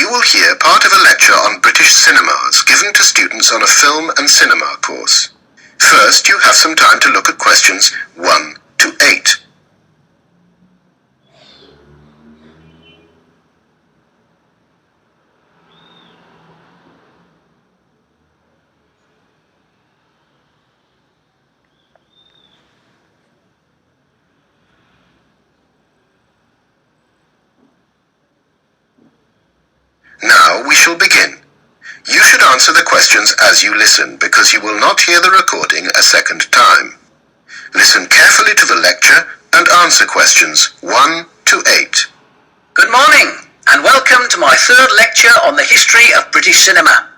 you will hear part of a lecture on British cinemas given to students on a film and cinema course. First, you have some time to look at questions 1 to 8. Now we shall begin. You should answer the questions as you listen because you will not hear the recording a second time. Listen carefully to the lecture and answer questions 1 to 8. Good morning and welcome to my third lecture on the history of British cinema.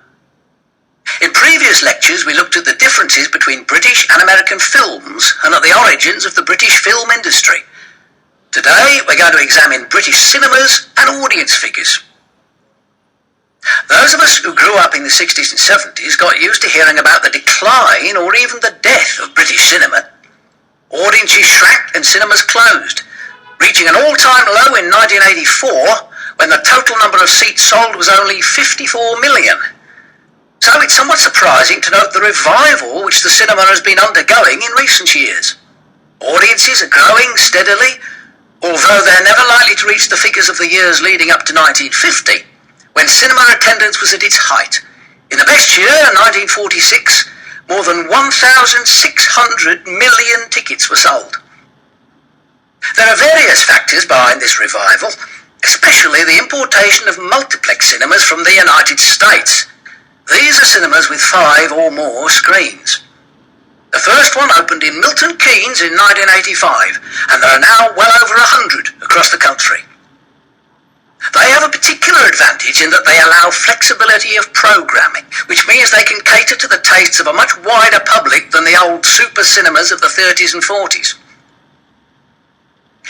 In previous lectures we looked at the differences between British and American films and at the origins of the British film industry. Today we're going to examine British cinemas and audience figures. Those of us who grew up in the 60s and 70s got used to hearing about the decline or even the death of British cinema. Audiences shrank and cinemas closed, reaching an all-time low in 1984 when the total number of seats sold was only 54 million. So it's somewhat surprising to note the revival which the cinema has been undergoing in recent years. Audiences are growing steadily, although they're never likely to reach the figures of the years leading up to 1950. When cinema attendance was at its height. In the best year, 1946, more than 1,600 million tickets were sold. There are various factors behind this revival, especially the importation of multiplex cinemas from the United States. These are cinemas with 5 or more screens. The first one opened in Milton Keynes in 1985, and there are now well over 100 across the country. They have a particular advantage in that they allow flexibility of programming, which means they can cater to the tastes of a much wider public than the old super cinemas of the 30s and 40s.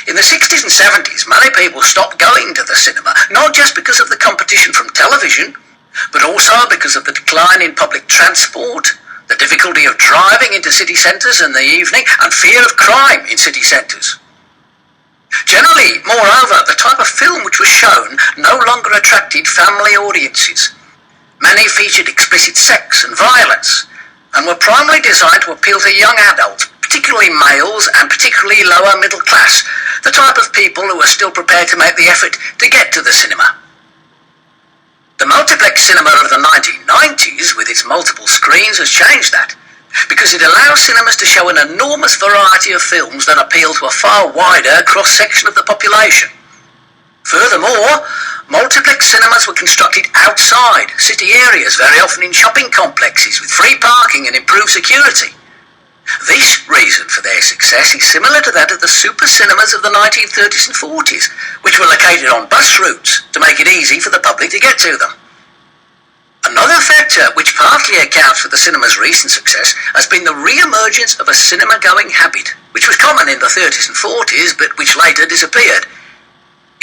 In the 60s and 70s, many people stopped going to the cinema, not just because of the competition from television, but also because of the decline in public transport, the difficulty of driving into city centres in the evening, and fear of crime in city centres. Generally, moreover, the type of film which was shown no longer attracted family audiences. Many featured explicit sex and violence, and were primarily designed to appeal to young adults, particularly males and particularly lower middle class, the type of people who are still prepared to make the effort to get to the cinema. The multiplex cinema of the 1990s, with its multiple screens, has changed that, because it allows cinemas to show an enormous variety of films that appeal to a far wider cross-section of the population. Furthermore, multiplex cinemas were constructed outside city areas, very often in shopping complexes with free parking and improved security. This reason for their success is similar to that of the super cinemas of the 1930s and 40s, which were located on bus routes to make it easy for the public to get to them. Another factor which partly accounts for the cinema's recent success has been the re-emergence of a cinema-going habit, which was common in the 30s and 40s, but which later disappeared.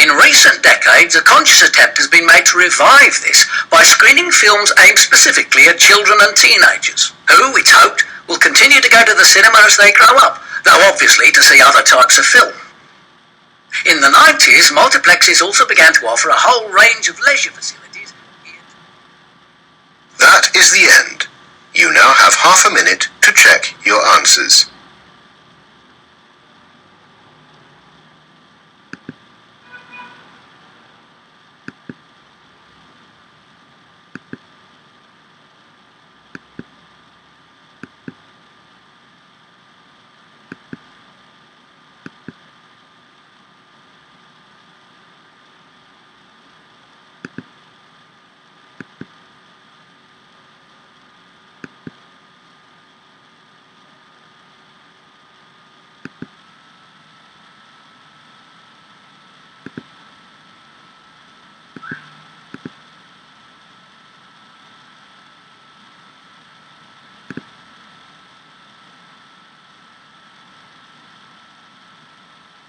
In recent decades, a conscious attempt has been made to revive this by screening films aimed specifically at children and teenagers, who, it's hoped, will continue to go to the cinema as they grow up, though obviously to see other types of film. In the 90s, multiplexes also began to offer a whole range of leisure facilities. That is the end. You now have half a minute to check your answers.